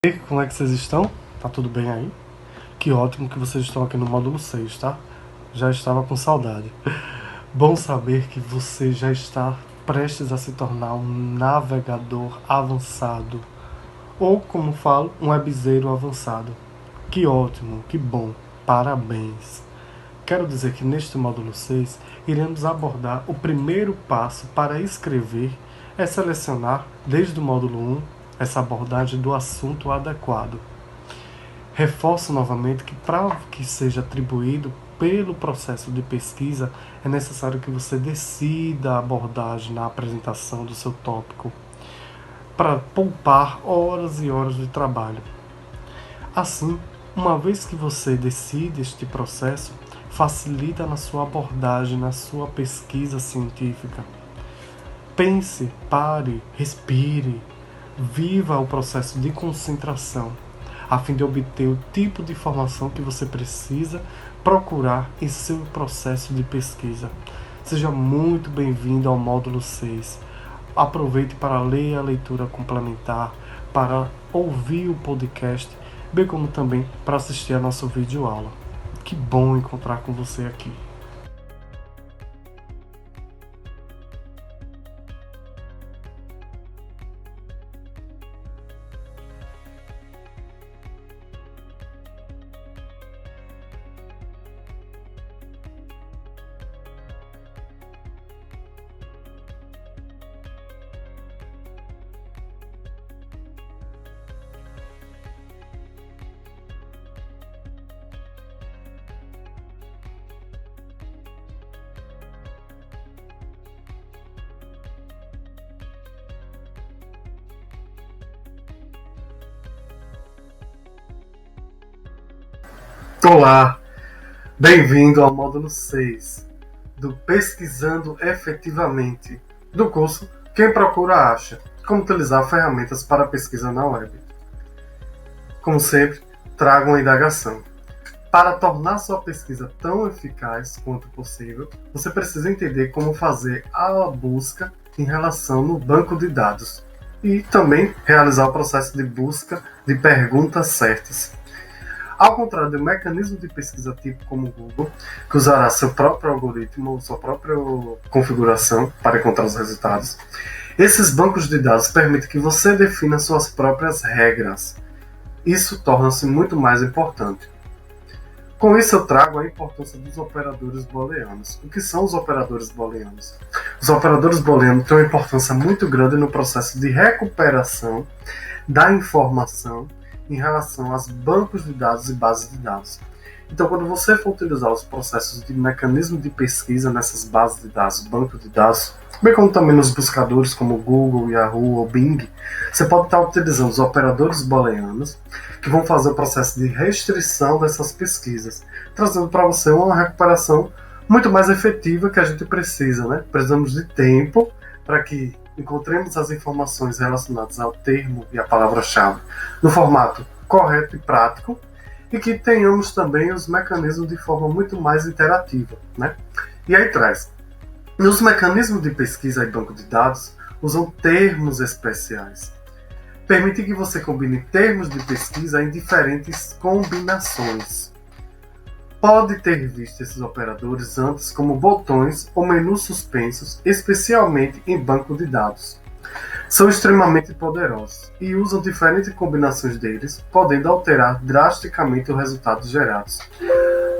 E aí, como é que vocês estão? Tá tudo bem aí? Que ótimo que vocês estão aqui no módulo 6, tá? Já estava com saudade. Bom saber que você já está prestes a se tornar um navegador avançado. Ou, como falo, um webzeiro avançado. Que ótimo, que bom. Parabéns. Quero dizer que neste módulo 6 iremos abordar o primeiro passo para escrever é selecionar, desde o módulo 1, essa abordagem do assunto adequado. Reforço novamente que para que seja atribuído pelo processo de pesquisa, é necessário que você decida a abordagem na apresentação do seu tópico, para poupar horas e horas de trabalho. Assim, uma vez que você decide este processo, facilita na sua abordagem, na sua pesquisa científica. Pense, pare, respire, viva o processo de concentração, a fim de obter o tipo de informação que você precisa procurar em seu processo de pesquisa. Seja muito bem-vindo ao módulo 6. Aproveite para ler a leitura complementar, para ouvir o podcast, bem como também para assistir a nossa videoaula. Que bom encontrar com você aqui. Olá, bem-vindo ao módulo 6 do Pesquisando Efetivamente, do curso Quem Procura Acha, como utilizar ferramentas para pesquisa na web. Como sempre, trago uma indagação. Para tornar sua pesquisa tão eficaz quanto possível, você precisa entender como fazer a busca em relação no banco de dados e também realizar o processo de busca de perguntas certas. Ao contrário do mecanismo de pesquisa tipo como o Google, que usará seu próprio algoritmo, sua própria configuração para encontrar os resultados, esses bancos de dados permitem que você defina suas próprias regras. Isso torna-se muito mais importante. Com isso eu trago a importância dos operadores booleanos. O que são os operadores booleanos? Os operadores booleanos têm uma importância muito grande no processo de recuperação da informação em relação aos bancos de dados e bases de dados. Então, quando você for utilizar os processos de mecanismo de pesquisa nessas bases de dados, bancos de dados, bem como também nos buscadores como Google, Yahoo ou Bing, você pode estar utilizando os operadores booleanos que vão fazer o processo de restrição dessas pesquisas, trazendo para você uma recuperação muito mais efetiva que a gente precisa, né? Precisamos de tempo para que encontremos as informações relacionadas ao termo e à palavra-chave no formato correto e prático e que tenhamos também os mecanismos de forma muito mais interativa, né? E aí traz. Os mecanismos de pesquisa e banco de dados usam termos especiais. Permite que você combine termos de pesquisa em diferentes combinações. Pode ter visto esses operadores antes como botões ou menus suspensos, especialmente em banco de dados. São extremamente poderosos e usam diferentes combinações deles, podendo alterar drasticamente os resultados gerados.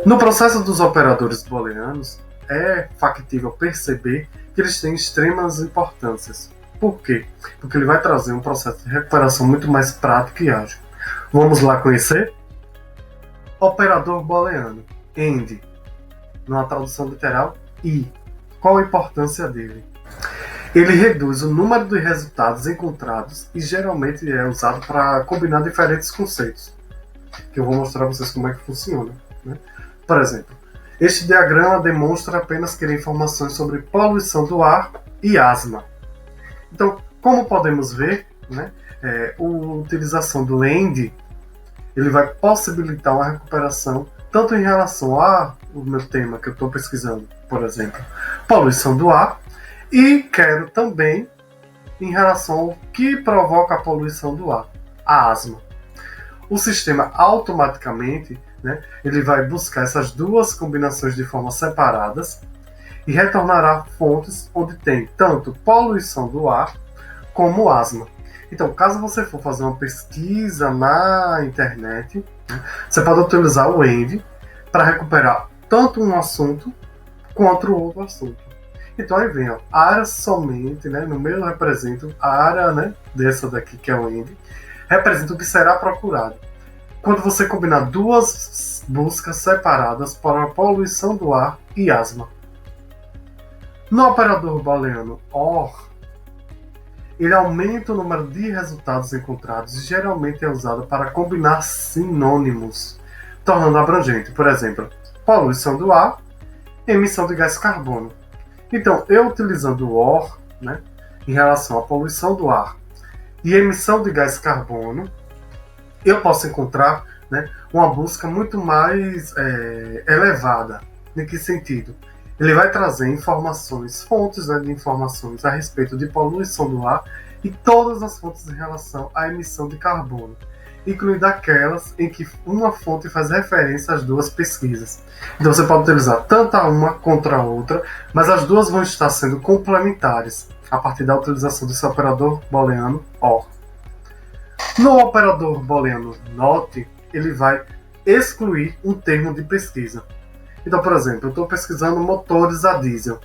No processo dos operadores booleanos, é factível perceber que eles têm extremas importâncias. Por quê? Porque ele vai trazer um processo de recuperação muito mais prático e ágil. Vamos lá conhecer? Operador booleano, AND, na tradução literal, e. Qual a importância dele? Ele reduz o número de resultados encontrados e geralmente é usado para combinar diferentes conceitos, que eu vou mostrar a vocês como é que funciona, né? Por exemplo, este diagrama demonstra apenas querer informações sobre poluição do ar e asma. Então, como podemos ver, né, a utilização do AND ele vai possibilitar uma recuperação tanto em relação ao meu tema que eu estou pesquisando, por exemplo, poluição do ar, e quero também em relação ao que provoca a poluição do ar, a asma. o sistema automaticamente, né, ele vai buscar essas duas combinações de forma separadas e retornará fontes onde tem tanto poluição do ar como asma. Então, caso você for fazer uma pesquisa na internet, né, você pode utilizar o ENVI para recuperar tanto um assunto quanto o outro assunto. Então aí vem, ó, área somente, né, no meu eu represento a área, né, dessa daqui que é o ENVI, representa o que será procurado. Quando você combinar duas buscas separadas para a poluição do ar e asma. No operador booleano OR, ele aumenta o número de resultados encontrados e geralmente é usado para combinar sinônimos, tornando abrangente. Por exemplo, poluição do ar, emissão de gás carbono. Então, eu utilizando o OR, né, em relação à poluição do ar e emissão de gás carbono, eu posso encontrar, né, uma busca muito mais elevada. Em que sentido? Ele vai trazer informações, fontes, né, de informações a respeito de poluição do ar e todas as fontes em relação à emissão de carbono, incluindo aquelas em que uma fonte faz referência às duas pesquisas. Então você pode utilizar tanto a uma contra a outra, mas as duas vão estar sendo complementares a partir da utilização desse operador booleano OR. No operador booleano NOT, ele vai excluir um termo de pesquisa. Então, por exemplo, eu estou pesquisando motores a diesel,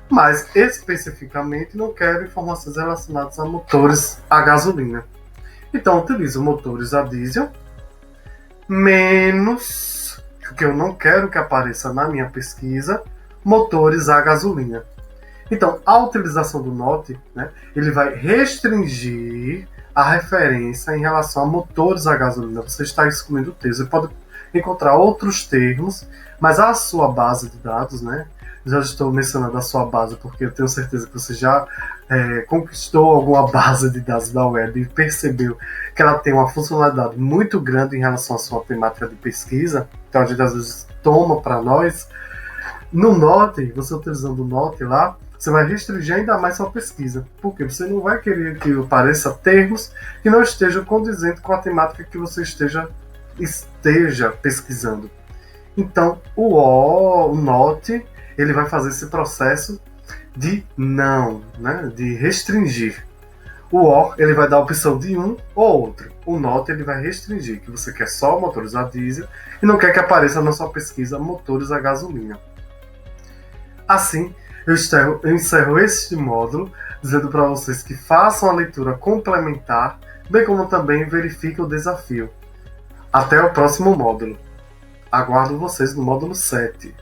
mas especificamente não quero informações relacionadas a motores a gasolina. Então, eu utilizo motores a diesel menos, que eu não quero que apareça na minha pesquisa, motores a gasolina. Então, a utilização do NOT, né, ele vai restringir a referência em relação a motores a gasolina. Você está excluindo o texto. Você pode encontrar outros termos, mas a sua base de dados, né, já estou mencionando a sua base porque eu tenho certeza que você já conquistou alguma base de dados da web e percebeu que ela tem uma funcionalidade muito grande em relação à sua temática de pesquisa. Então a gente às vezes toma para nós. No NOT, você utilizando o NOT lá, você vai restringir ainda mais sua pesquisa. Porque você não vai querer que apareça termos que não estejam condizentes com a temática que você esteja pesquisando. Então, o NOT, ele vai fazer esse processo de não, né, de restringir. O OR, ele vai dar a opção de um ou outro. O NOT, ele vai restringir, que você quer só motores a diesel e não quer que apareça na sua pesquisa motores a gasolina. Assim, eu encerro este módulo dizendo para vocês que façam a leitura complementar, bem como também verifiquem o desafio. Até o próximo módulo. Aguardo vocês no módulo 7.